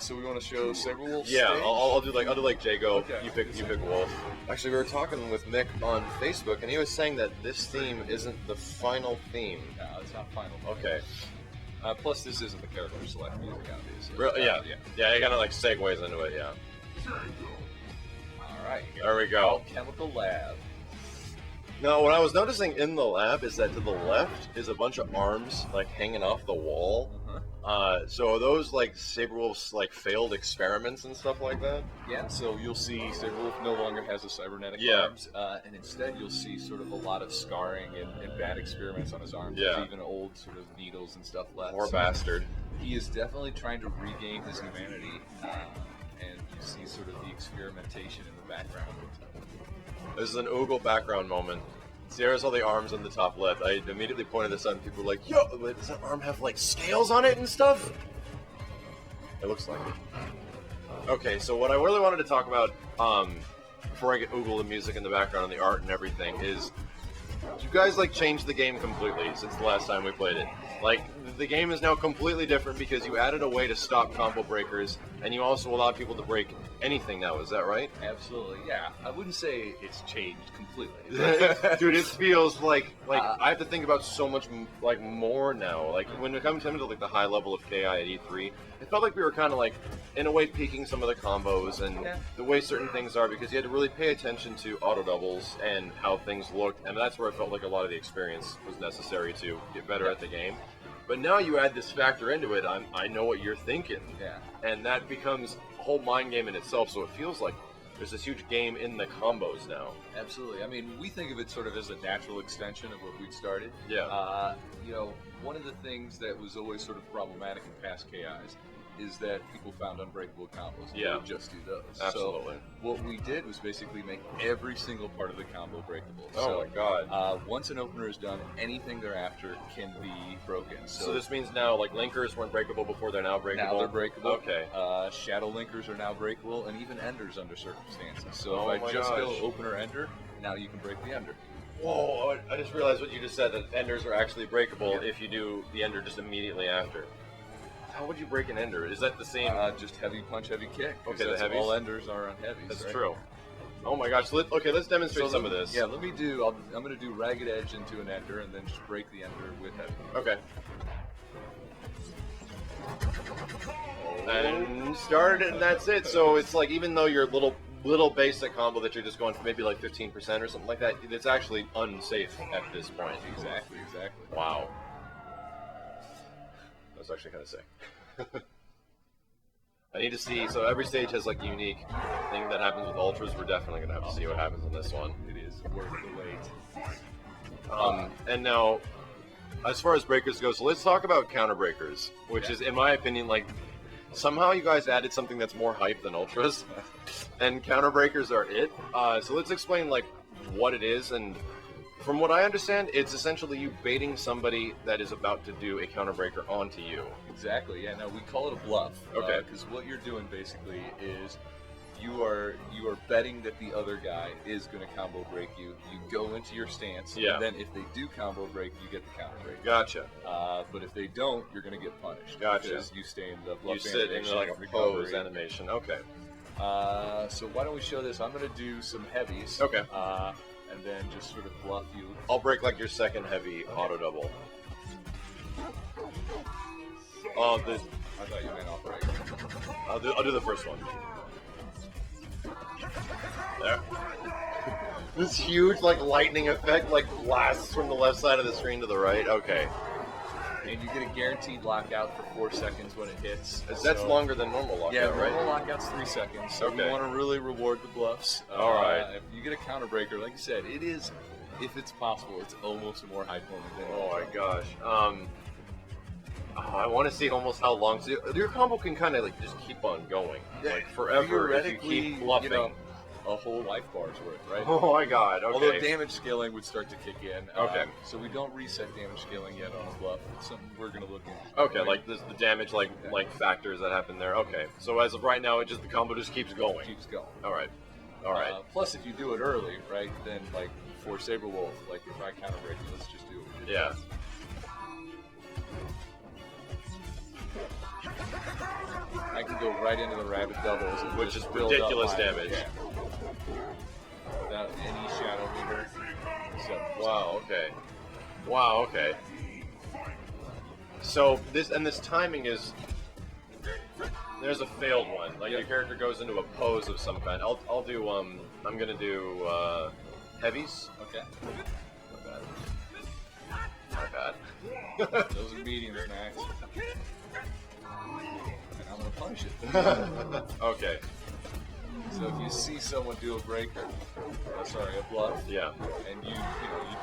So we want to show several Wolf Yeah, stage? I'll do like Jago. Okay. You pick Wolf. Actually, we were talking with Mick on Facebook, and he was saying that this theme isn't the final theme. No, it's not final. Okay. Plus, this isn't the character select music, obviously. Yeah. It kind of like segues into it. Yeah. All right. There we go. Chemical Lab. Now, what I was noticing in the lab is that to the left is a bunch of arms like hanging off the wall. So are those like Saberwolf's like failed experiments and stuff like that? Yeah, so you'll see Saberwolf no longer has the cybernetic arms, and instead you'll see sort of a lot of scarring and bad experiments on his arms. Yeah. There's even old sort of needles and stuff left. Poor bastard. He is definitely trying to regain his humanity, and you see sort of the experimentation in the background. This is an Oogle background moment. See, there's all the arms on the top left. I immediately pointed this out, and people were like, "Yo, does that arm have like scales on it and stuff?" It looks like it. Okay, so what I really wanted to talk about, before I get Oogle the music in the background and the art and everything, is you guys like changed the game completely since the last time we played it. Like, the game is now completely different because you added a way to stop combo breakers, and you also allowed people to break anything now. Is that right? Absolutely, yeah. I wouldn't say it's changed completely. Dude, it feels like I have to think about so much like more now. Like when it comes to like the high level of KI at E3, it felt like we were kind of like in a way peaking some of the combos and the way certain things are, because you had to really pay attention to auto doubles and how things looked, and that's where I felt like a lot of the experience was necessary to get better at the game. But now you add this factor into it. I know what you're thinking, and that becomes a whole mind game in itself. So it feels like there's this huge game in the combos now. Absolutely. I mean, we think of it sort of as a natural extension of what we'd started. Yeah. You know, one of the things that was always sort of problematic in past KIs is that people found unbreakable combos. And they would just do those. Absolutely. So what we did was basically make every single part of the combo breakable. Oh my god. Once an opener is done, anything thereafter can be broken. So this means now, like, linkers weren't breakable before, they're now breakable? Now they're breakable. Okay. Shadow linkers are now breakable, and even enders under circumstances. So if I just go opener ender, now you can break the ender. Whoa, I just realized what you just said, that enders are actually breakable if you do the ender just immediately after. How would you break an ender? Is that the same? Just heavy punch, heavy kick. Okay, the heavies? All enders are on heavies. That's true. Oh my gosh, let's demonstrate some of this. Yeah, let me do, I'm going to do Ragged Edge into an ender and then just break the ender with heavy. Okay. And started it, and that's it. So it's like, even though your little basic combo that you're just going for maybe like 15% or something like that, it's actually unsafe at this point. Exactly. Wow. That's actually kind of sick. I need to see, so every stage has like a unique thing that happens with Ultras. We're definitely going to have to see what happens on this one. It is worth the wait. And now, as far as breakers go, so let's talk about counter breakers, which is, in my opinion, like, somehow you guys added something that's more hype than Ultras, and counter breakers are it. So let's explain like what it is, and from what I understand, it's essentially you baiting somebody that is about to do a counter breaker onto you. Exactly. Yeah. No, we call it a bluff. Okay. Because what you're doing basically is you are betting that the other guy is going to combo break you. You go into your stance, and then if they do combo break, you get the counter break. Gotcha. But if they don't, you're going to get punished. Gotcha. Because you stay in the bluff You sit in like a pose animation. Okay. So why don't we show this? I'm going to do some heavies. Okay. And then just sort of bluff you. I'll break like your second heavy auto double. Oh, I thought you meant I'll break. I'll do the first one. There. This huge like lightning effect like blasts from the left side of the screen to the right. Okay. And you get a guaranteed lockout for 4 seconds when it hits. That's longer than normal lockout, yeah, right? normal lockout's 3 seconds. So we want to really reward the bluffs. All right. If you get a counter breaker, like you said, it is, if it's possible, it's almost more high point than Oh my gosh. I want to see almost how long. So your combo can kind of like just keep on going, like forever if you keep bluffing. You know, a whole life bar's worth, right? Oh my god, okay. Although damage scaling would start to kick in. Okay. So we don't reset damage scaling yet on a bluff. It's something we're going to look into. Okay, like the damage like factors that happen there. Okay. So as of right now, the combo just keeps going. Keeps going. Alright. Plus, if you do it early, right, then like for Saberwolf, like if I counter break you, let's just do what we did. Yeah. I can go right into the rabbit doubles, and which is build ridiculous up damage. Yeah. Without any shadow meter. Wow. Okay. Wow. Okay. So this timing is. There's a failed one. Like your character goes into a pose of some kind. I'll do I'm gonna do heavies. Okay. Not bad. Those are medium snacks. And I'm gonna punish it. Okay. So if you see someone do a breaker, a bluff, and you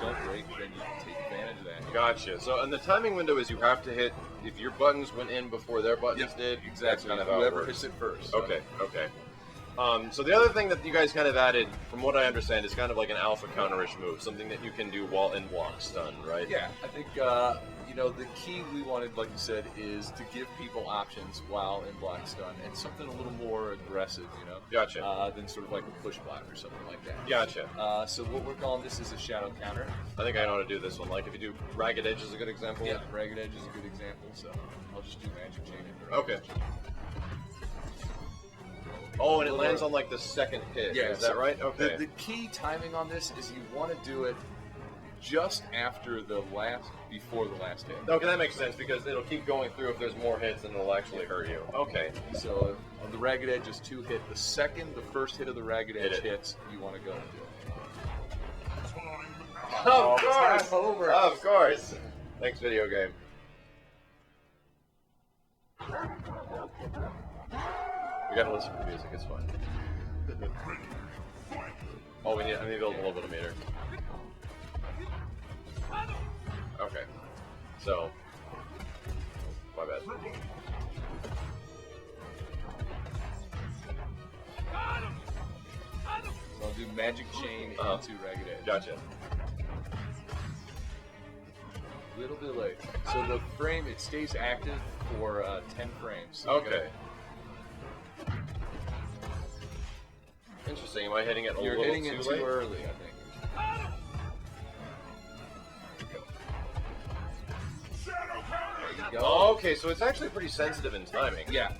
don't break, then you take advantage of that. Gotcha. So, and the timing window is you have to hit if your buttons went in before their buttons did. Exactly. That's kind of how whoever it works. hits it first. Okay. Okay. So the other thing that you guys kind of added, from what I understand, is kind of like an alpha counterish move, something that you can do while in block stun, right? Yeah, I think the key we wanted, like you said, is to give people options while in block stun and something a little more aggressive, Gotcha. Than sort of like a push block or something like that. Gotcha. So what we're calling this is a shadow counter. I think I know how to do this one. Like if you do Ragged Edge is a good example. Yeah, Ragged Edge is a good example. So I'll just do Magic Chain. Okay. Oh, and it lands on like the second hit. Yeah, is that right? Okay. The key timing on this is you want to do it just before the last hit. Okay, that makes sense because it'll keep going through. If there's more hits, then it'll actually hurt you. Okay. So on the Ragged Edge is 2 hit. The second the first hit of the Ragged Edge hits, you want to go and do it. Of course. Time over. Of course. Thanks, video game. We gotta listen to music. It's fun. Oh, I need to build a little bit of meter. Okay. So, my bad. So I'll do Magic Chain into Ragged Edge. Gotcha. A little bit late. So the frame, it stays active for 10 frames. So Okay. Interesting. Am I hitting it a You're little hitting it too late? early, I think. There you go. Okay, so it's actually pretty sensitive in timing. Yeah.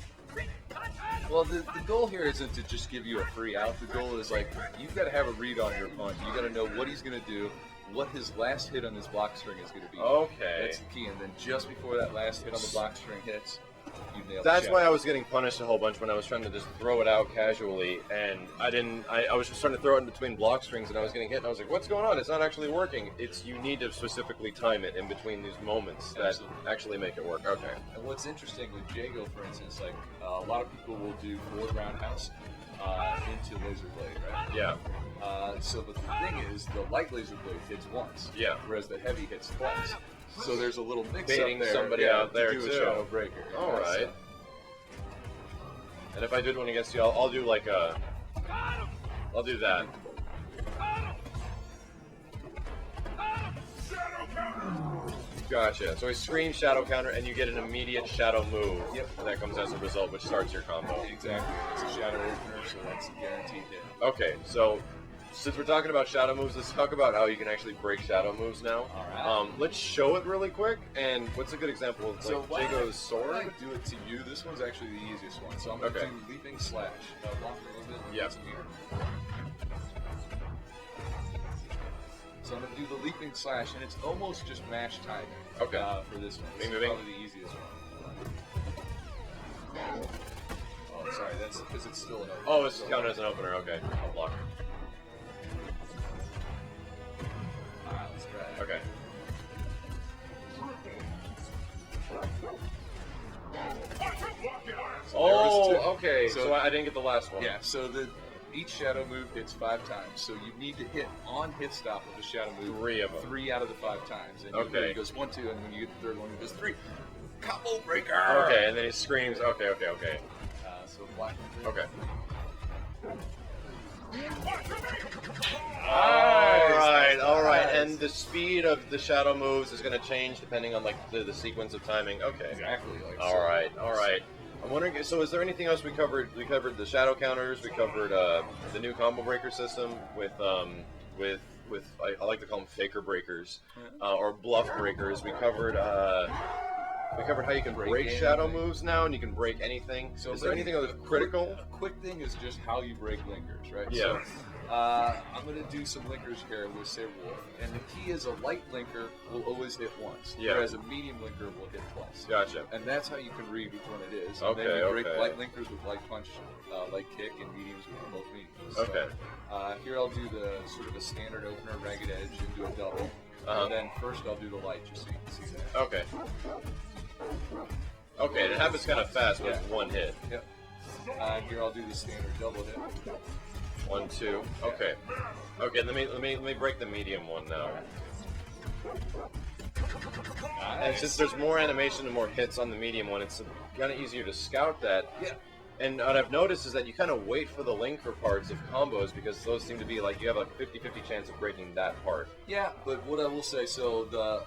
Well, the goal here isn't to just give you a free out. The goal is like you've got to have a read on your opponent. You got to know what he's going to do, what his last hit on his block string is going to be. Okay. That's the key. And then just before that last hit on the block string hits, you nail That's the why shot. I was getting punished a whole bunch when I was trying to just throw it out casually, and I was just trying to throw it in between block strings, and I was getting hit, and I was like, what's going on? It's not actually working. You need to specifically time it in between these moments that actually make it work. Okay. And what's interesting with Jago, for instance, like a lot of people will do forward roundhouse into laser blade, right? Yeah. So the thing is, the light laser blade hits once, whereas the heavy hits twice. So there's a little mix Baiting up there, somebody out there, to do too. a shadow breaker. All right. And if I did one against you, I'll do like I'll do that. Gotcha. So he screams shadow counter, and you get an immediate shadow move. Yep. And that comes as a result, which starts your combo. Exactly. It's a shadow opener, so that's a guaranteed hit. Okay, so since we're talking about shadow moves, let's talk about how you can actually break shadow moves now. All right. Let's show it really quick. And what's a good example of like Jago's sword? I do it to you. This one's actually the easiest one. So I'm going to do leaping slash. Block a little bit. Yeah. So I'm going to do the leaping slash, and it's almost just mash timing. Okay. For this one. Bing, It's bing, probably the easiest one. Oh, sorry. That's because it's still an opener. Oh, it's counted as an opener. Okay, I'll block. Alright, let's try it. Okay. So okay. So- So I didn't get the last one. Yeah, so each shadow move hits 5 times. So you need to hit on hit stop of the shadow move 3 of them. 3 out of the 5 times. And Okay. it goes 1, 2, and when you get the third one, it goes 3. Combo breaker! Okay, and then he screams. Okay. So black. Okay. Nice, All right. nice. And the speed of the shadow moves is going to change depending on like the sequence of timing. Okay. Exactly. Like All right. I'm wondering. So, is there anything else we covered? We covered the shadow counters. We covered the new combo breaker system with I like to call them faker breakers or bluff breakers. We covered We covered how you can break shadow moves now, and you can break anything. So is there anything other critical? A quick thing is just how you break linkers, right? Yeah. So, I'm going to do some linkers here with Saberwolf, and the key is a light linker will always hit once, whereas a medium linker will hit twice. Gotcha. And that's how you can read which one it is. Okay, and then you break light linkers with light punch, light kick, and mediums with both mediums. Okay. So, here I'll do the sort of a standard opener, ragged edge, and do a double. And then first I'll do the light, just so you can see that. Okay. Okay, and it happens kind of fast with one hit. Yep. Here I'll do the standard double hit. 1, 2. Okay. Okay. Let me break the medium one now. Nice. And since there's more animation and more hits on the medium one, it's kind of easier to scout that. Yeah. And what I've noticed is that you kind of wait for the linker parts of combos because those seem to be like you have a 50-50 chance of breaking that part. Yeah, but what I will say, so the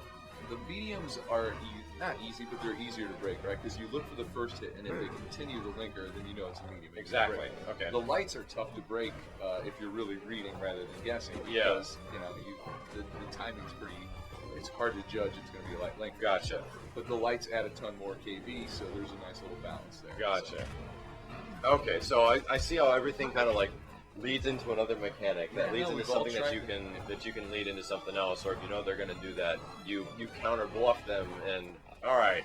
mediums are not easy, but they're easier to break, right? Because you look for the first hit, and if they continue the linker, then you know it's a medium. Exactly. Okay. The lights are tough to break if you're really reading rather than guessing. Because, you know, the timing's pretty. It's hard to judge. It's going to be a light link. Gotcha. But the lights add a ton more KB, so there's a nice little balance there. Gotcha. So. Okay, so I see how everything kind of like leads into another mechanic that leads into something that you can lead into something else, or if you know they're going to do that, you counter bluff them. And all right,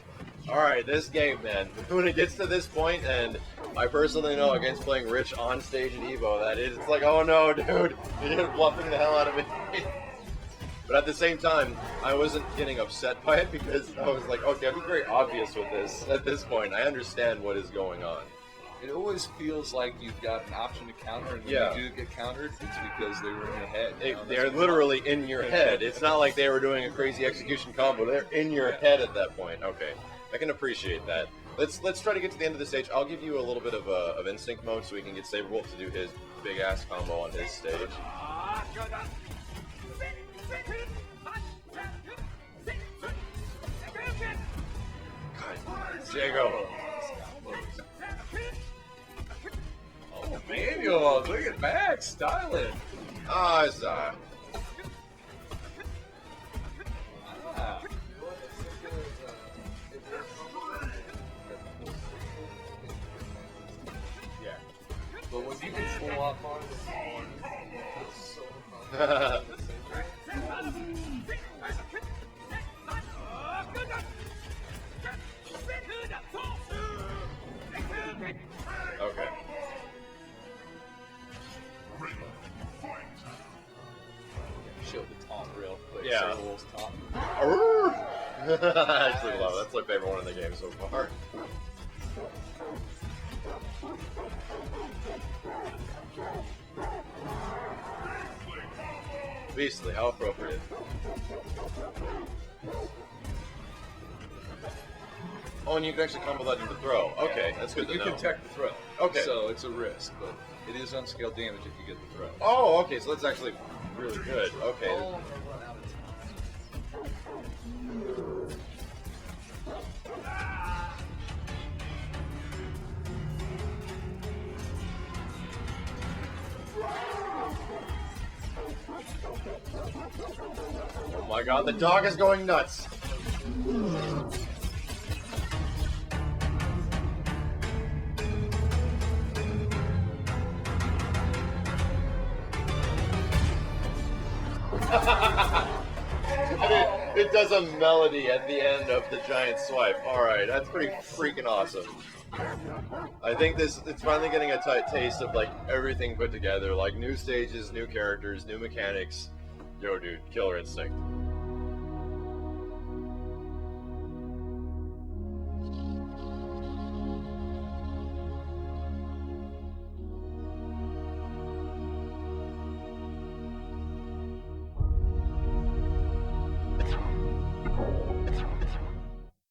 this game, man, when it gets to this point, and I personally know against playing Rich on stage at Evo, that it's like, oh no, dude, you're bluffing the hell out of me. But at the same time, I wasn't getting upset by it because I was like, okay, I'm very obvious with this at this point. I understand what is going on. It always feels like you've got an option to counter, and when you do get countered, it's because they were in your head. They're literally in your head. It's not like they were doing a crazy execution combo. They're in your head at that point. Okay, I can appreciate that. Let's try to get to the end of the stage. I'll give you a little bit of instinct mode so we can get Saberwolf to do his big ass combo on his stage. God, Diego. Oh, Manuel, look at Max styling. Ah, it's Yeah. But when you can pull off on it's so okay. Show the taunt real quick. Yeah. Saberwolf's taunt. I actually love it. That's my favorite one in the game so far. Beastly, how appropriate. Oh, and you can actually combo that into throw. Okay, that's good to know. You can tech the throw. Okay. So it's a risk, but it is unscaled damage if you get the throw. Oh, okay, so that's actually really good. Okay. Oh, oh my god, the dog is going nuts. It does a melody at the end of the giant swipe. Alright, that's pretty freaking awesome. I think it's finally getting a tight taste of like everything put together, like new stages, new characters, new mechanics. Yo dude, killer instinct.